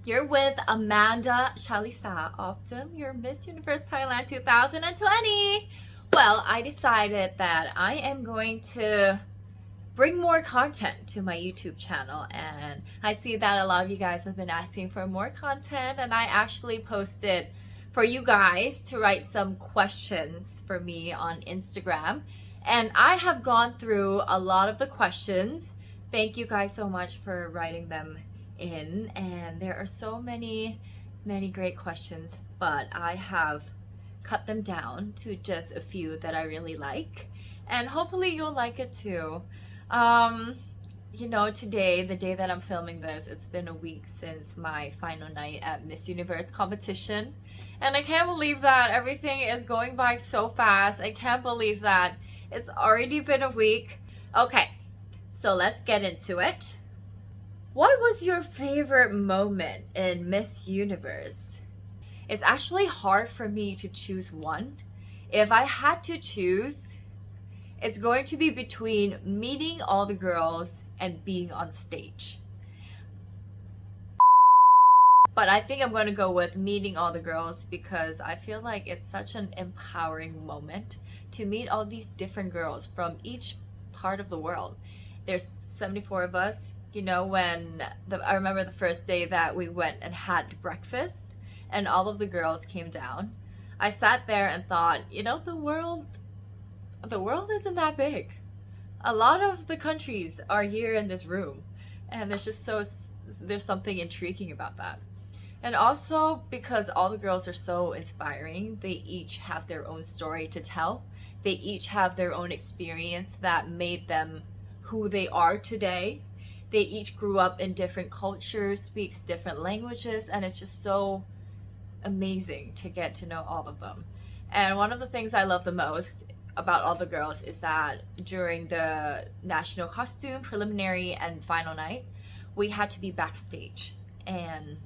You're with Amanda Chalisa Optum, your Miss Universe Thailand 2020. Well, I decided that I am going to bring more content to my YouTube channel, and I see that a lot of you guys have been asking for more content, and I actually posted for you guys to write some questions for me on Instagram, and I have gone through a lot of the questions. Thank you guys so much for writing them in, and there are so many great questions, but I have cut them down to just a few that I really like, and hopefully you'll like it too. Today, the day that I'm filming this, it's been a week since my final night at Miss Universe competition, and I can't believe that everything is going by so fast. I can't believe that it's already been a week. Okay, so let's get into it. What was your favorite moment in Miss Universe? It's actually hard for me to choose one. If I had to choose, it's going to be between meeting all the girls and being on stage. But I think I'm going to go with meeting all the girls because I feel like it's such an empowering moment to meet all these different girls from each part of the world. There's 74 of us. I remember the first day that we went and had breakfast and all of the girls came down. I sat there and thought, the world isn't that big. A lot of the countries are here in this room, and there's something intriguing about that. And also because all the girls are so inspiring, they each have their own story to tell. They each have their own experience that made them who they are today. They each grew up in different cultures, speaks different languages, and it's just so amazing to get to know all of them. And one of the things I love the most about all the girls is that during the national costume, preliminary, and final night, we had to be backstage. And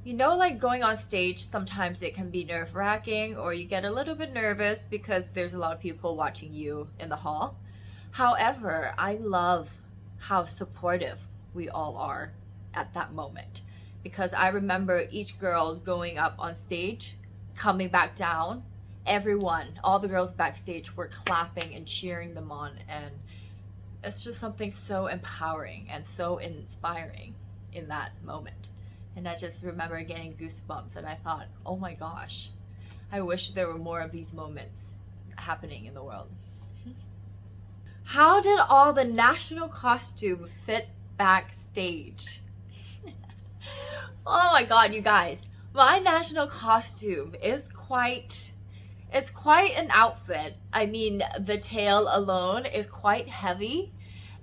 like going on stage, sometimes it can be nerve-wracking or you get a little bit nervous because there's a lot of people watching you in the hall. However, I love how supportive we all are at that moment, because I remember each girl going up on stage, coming back down, all the girls backstage were clapping and cheering them on, and it's just something so empowering and so inspiring in that moment. And I just remember getting goosebumps, and I thought, oh my gosh, I wish there were more of these moments happening in the world. How did all the national costume fit backstage? Oh my god, you guys. My national costume is quite an outfit. I mean, the tail alone is quite heavy,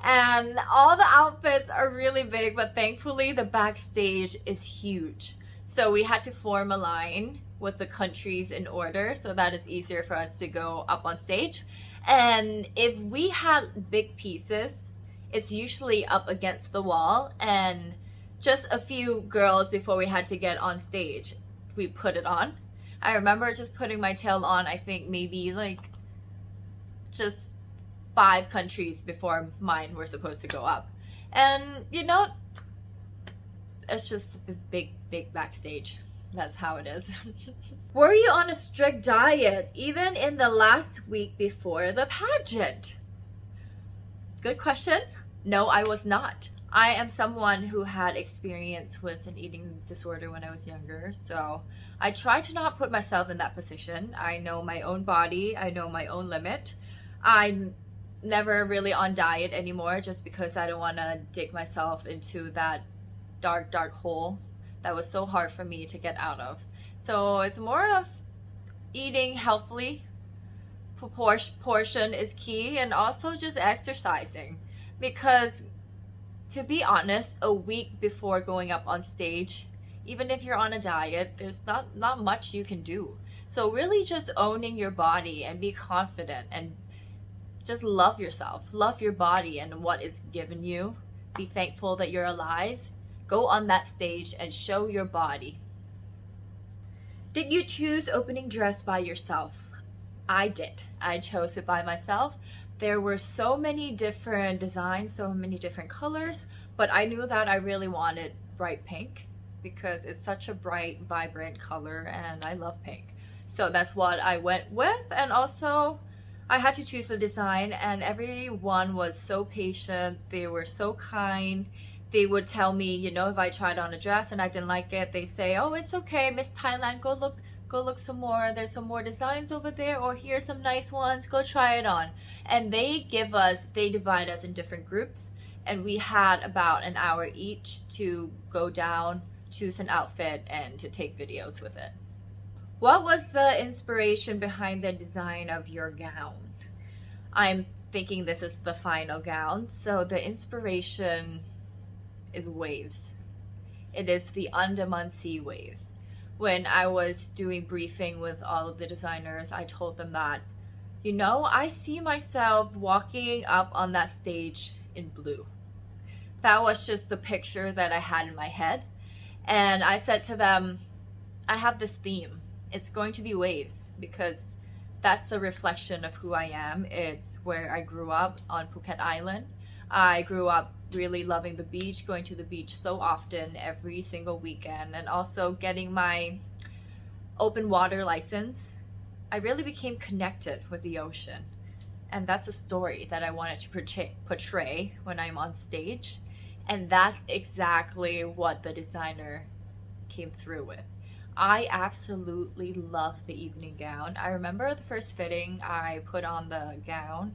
and all the outfits are really big, but thankfully the backstage is huge. So we had to form a line with the countries in order so that it's easier for us to go up on stage. And if we had big pieces, it's usually up against the wall, and just a few girls before we had to get on stage, we put it on. I remember just putting my tail on, I think maybe just 5 countries before mine were supposed to go up. And it's just a big backstage. That's how it is. Were you on a strict diet even in the last week before the pageant? Good question. No, I was not. I am someone who had experience with an eating disorder when I was younger, so I try to not put myself in that position. I know my own body. I know my own limit. I'm never really on diet anymore just because I don't want to dig myself into that dark hole that was so hard for me to get out of. So it's more of eating healthily. Portion is key, and also just exercising, because to be honest, a week before going up on stage, even if you're on a diet, there's not much you can do. So really just owning your body and be confident and just love yourself, love your body and what it's given you. Be thankful that you're alive. Go on that stage and show your body. Did you choose opening dress by yourself? I did. I chose it by myself. There were so many different designs, so many different colors, but I knew that I really wanted bright pink. because it's such a bright, vibrant color and I love pink. So that's what I went with. And also I had to choose the design, and everyone was so patient. They were so kind. They would tell me, you know, if I tried on a dress and I didn't like it, they say, oh, it's okay, Miss Thailand, go look some more. There's some more designs over there, or here's some nice ones. Go try it on. And they divide us in different groups. And we had about an hour each to go down, choose an outfit, and to take videos with it. What was the inspiration behind the design of your gown? I'm thinking this is the final gown. So the inspiration is waves. It is the Andaman Sea waves. When I was doing briefing with all of the designers, I told them that, you know, I see myself walking up on that stage in blue. That was just the picture that I had in my head. And I said to them, I have this theme. It's going to be waves, because that's a reflection of who I am. It's where I grew up on Phuket Island. I grew up really loving the beach, going to the beach so often every single weekend, and also getting my open water license. I really became connected with the ocean. And that's the story that I wanted to portray when I'm on stage. And that's exactly what the designer came through with. I absolutely love the evening gown. I remember the first fitting I put on the gown,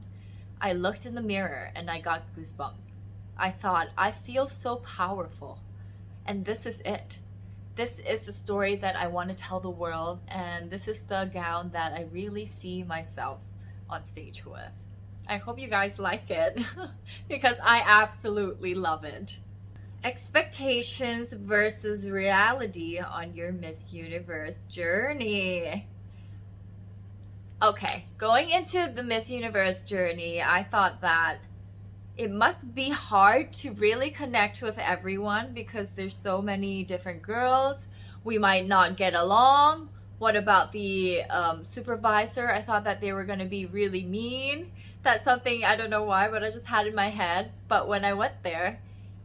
I looked in the mirror and I got goosebumps. I thought, I feel so powerful. And this is it. This is the story that I want to tell the world, and this is the gown that I really see myself on stage with. I hope you guys like it because I absolutely love it. Expectations versus reality on your Miss Universe journey. Okay, going into the Miss Universe journey, I thought that it must be hard to really connect with everyone because there's so many different girls. We might not get along. What about the supervisor? I thought that they were going to be really mean. That's something, I don't know why, but I just had in my head. But when I went there,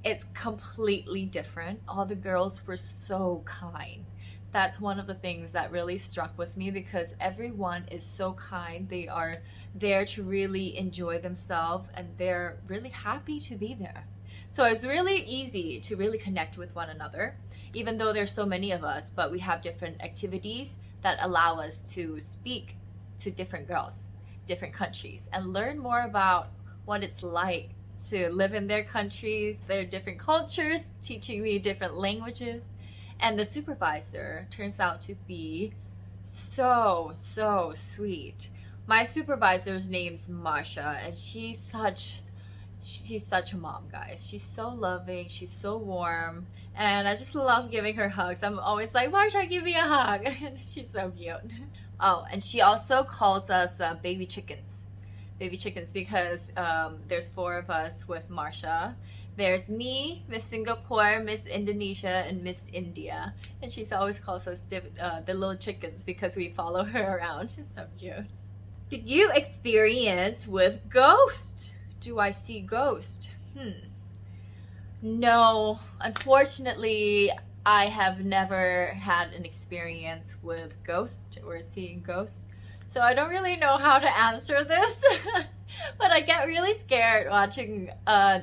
it's completely different. All the girls were so kind. That's one of the things that really struck with me because everyone is so kind. They are there to really enjoy themselves and they're really happy to be there. So it's really easy to really connect with one another, even though there's so many of us, but we have different activities that allow us to speak to different girls, different countries, and learn more about what it's like to live in their countries, their different cultures, teaching me different languages. And the supervisor turns out to be so sweet. My supervisor's name's Marsha, and she's such a mom, guys. She's so loving, she's so warm, and I just love giving her hugs. I'm always like, Marsha, give me a hug. And she's so cute. Oh, and she also calls us baby chickens. Baby chickens because there's 4 of us with Marsha. There's me, Miss Singapore, Miss Indonesia, and Miss India. And she always calls us the little chickens because we follow her around. She's so cute. Did you experience with ghosts? Do I see ghosts? No, unfortunately, I have never had an experience with ghosts or seeing ghosts. So I don't really know how to answer this. But I get really scared watching a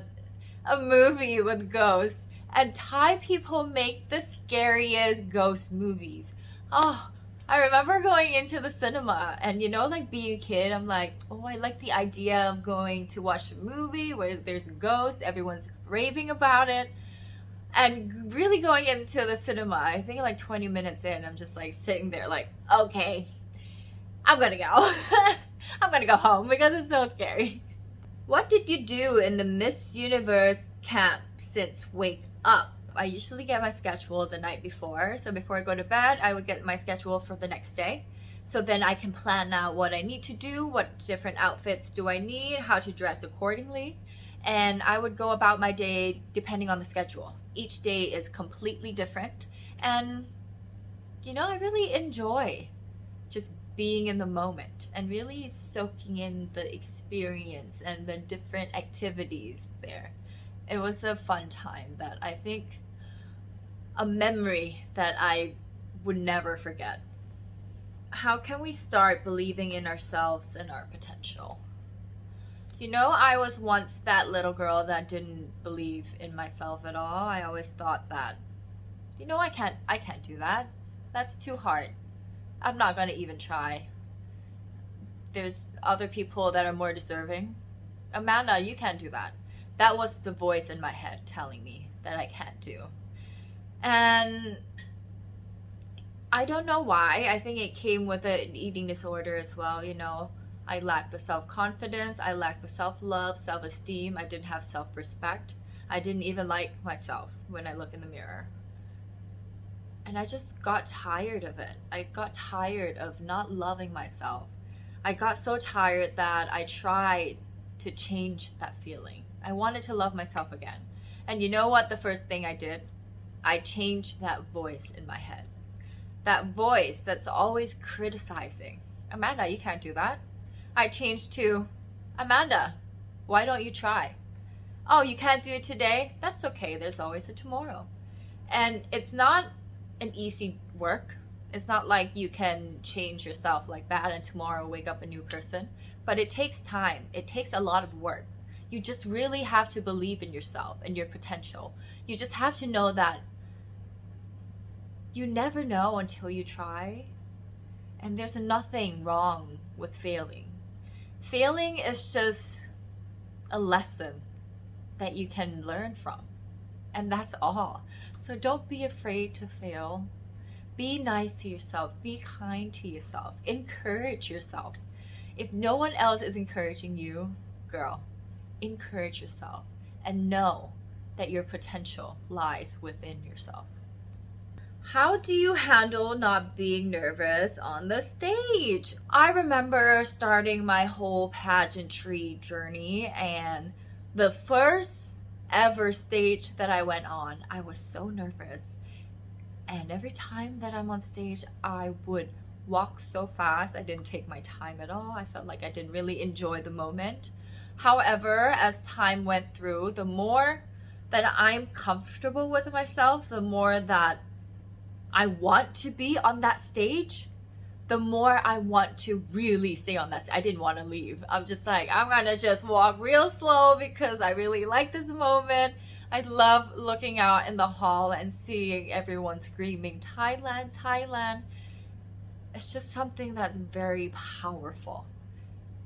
movie with ghosts, and Thai people make the scariest ghost movies. Oh, I remember going into the cinema and, you know, like being a kid, I'm like, oh, I like the idea of going to watch a movie where there's a ghost, everyone's raving about it. And really going into the cinema, I think like 20 minutes in, I'm just like sitting there like, okay, I'm gonna go. I'm gonna go home because it's so scary. What did you do in the Miss Universe camp since Wake Up? I usually get my schedule the night before. So before I go to bed, I would get my schedule for the next day. So then I can plan out what I need to do, what different outfits do I need, how to dress accordingly. And I would go about my day depending on the schedule. Each day is completely different. And, you know, I really enjoy just being in the moment and really soaking in the experience and the different activities there. It was a fun time that I think a memory that I would never forget. How can we start believing in ourselves and our potential? You know, I was once that little girl that didn't believe in myself at all. I always thought that, you know, I can't do that. That's too hard. I'm not going to even try. There's other people that are more deserving. Amanda, you can't do that. That was the voice in my head telling me that I can't do. And I don't know why. I think it came with an eating disorder as well, you know. I lacked the self-confidence, I lacked the self-love, self-esteem, I didn't have self-respect. I didn't even like myself when I look in the mirror. And I just got tired of it. I got tired of not loving myself. I got so tired that I tried to change that feeling. I wanted to love myself again. And you know what the first thing I did? I changed that voice in my head. That voice that's always criticizing. Amanda, you can't do that. I changed to, Amanda, why don't you try? Oh, you can't do it today? That's okay. There's always a tomorrow. And it's not an easy work. It's not like you can change yourself like that and tomorrow wake up a new person. But it takes time. It takes a lot of work. You just really have to believe in yourself and your potential. You just have to know that you never know until you try. And there's nothing wrong with failing. Failing is just a lesson that you can learn from. And that's all. So don't be afraid to fail. Be nice to yourself. Be kind to yourself. Encourage yourself. If no one else is encouraging you, girl, encourage yourself and know that your potential lies within yourself. How do you handle not being nervous on the stage? I remember starting my whole pageantry journey, and the first ever stage that I went on, I was so nervous. And every time that I'm on stage, I would walk so fast. I didn't take my time at all. I felt like I didn't really enjoy the moment. However, as time went through, the more that I'm comfortable with myself, the more that I want to be on that stage, the more I want to really stay on that stage. I didn't want to leave. I'm just like, I'm gonna just walk real slow because I really like this moment. I love looking out in the hall and seeing everyone screaming, Thailand, Thailand. It's just something that's very powerful.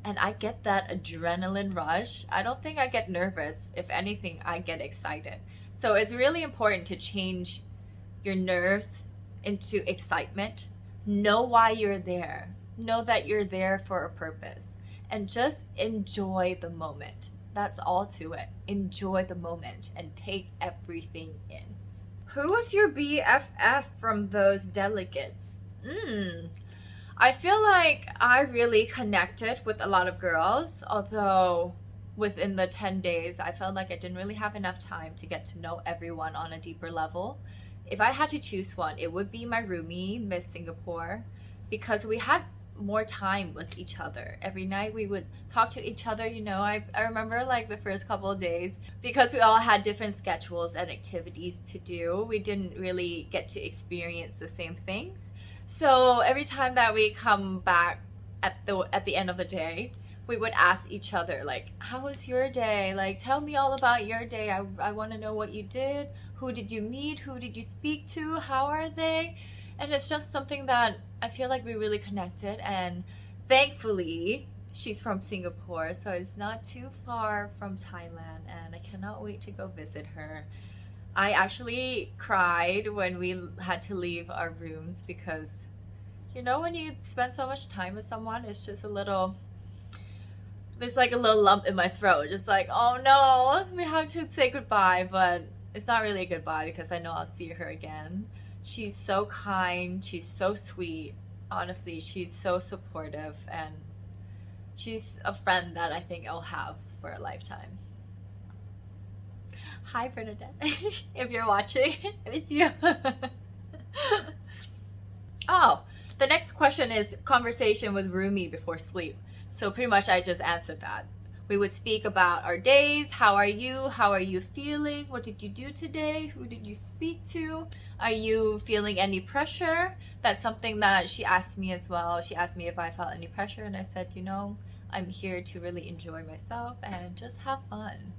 And I get that adrenaline rush. I don't think I get nervous. If anything, I get excited. So it's really important to change your nerves into excitement. Know why you're there. Know that you're there for a purpose. And just enjoy the moment. That's all to it. Enjoy the moment and take everything in. Who was your BFF from those delegates? I feel like I really connected with a lot of girls, although within the 10 days, I felt like I didn't really have enough time to get to know everyone on a deeper level. If I had to choose one, it would be my roomie, Miss Singapore, because we had more time with each other. Every night we would talk to each other, you know. I remember like the first couple of days, because we all had different schedules and activities to do, we didn't really get to experience the same things. So every time that we come back at the end of the day, we would ask each other, like, how was your day? Like, tell me all about your day. I want to know what you did. Who did you meet? Who did you speak to? How are they? And it's just something that I feel like we really connected. And thankfully, she's from Singapore, so it's not too far from Thailand. And I cannot wait to go visit her. I actually cried when we had to leave our rooms because, you know, when you spend so much time with someone, it's just a little... There's like a little lump in my throat, just like, oh no, we have to say goodbye, but it's not really a goodbye because I know I'll see her again. She's so kind, she's so sweet. Honestly, she's so supportive, and she's a friend that I think I'll have for a lifetime. Hi, Bernadette. If you're watching, I miss you. Oh, the next question is conversation with roomie before sleep. So pretty much I just answered that. We would speak about our days. How are you? How are you feeling? What did you do today? Who did you speak to? Are you feeling any pressure? That's something that she asked me as well. She asked me if I felt any pressure, and I said, you know, I'm here to really enjoy myself and just have fun.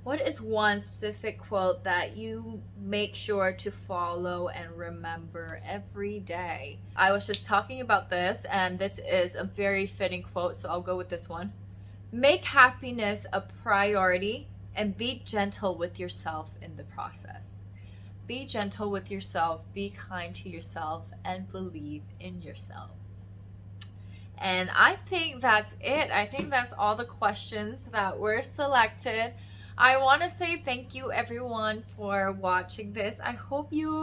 What is one specific quote that you make sure to follow and remember every day? I was just talking about this, and this is a very fitting quote, so I'll go with this one. Make happiness a priority and be gentle with yourself in the process. Be gentle with yourself, be kind to yourself, and believe in yourself. And I think that's it. I think that's all the questions that were selected. I want to say thank you everyone for watching this. I hope you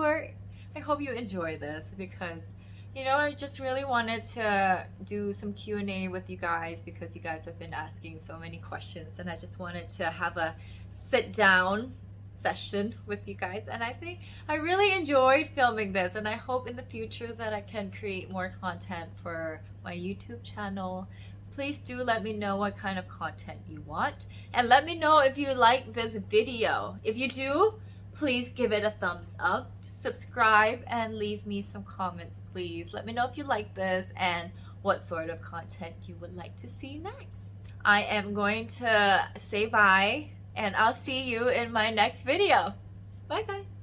enjoy this, because you know, I just really wanted to do some Q&A with you guys because you guys have been asking so many questions, and I just wanted to have a sit down session with you guys. And I think I really enjoyed filming this, and I hope in the future that I can create more content for my YouTube channel. Please do let me know what kind of content you want, and let me know if you like this video. If you do, please give it a thumbs up, subscribe, and leave me some comments, please. Let me know if you like this and what sort of content you would like to see next. I am going to say bye, and I'll see you in my next video. Bye guys.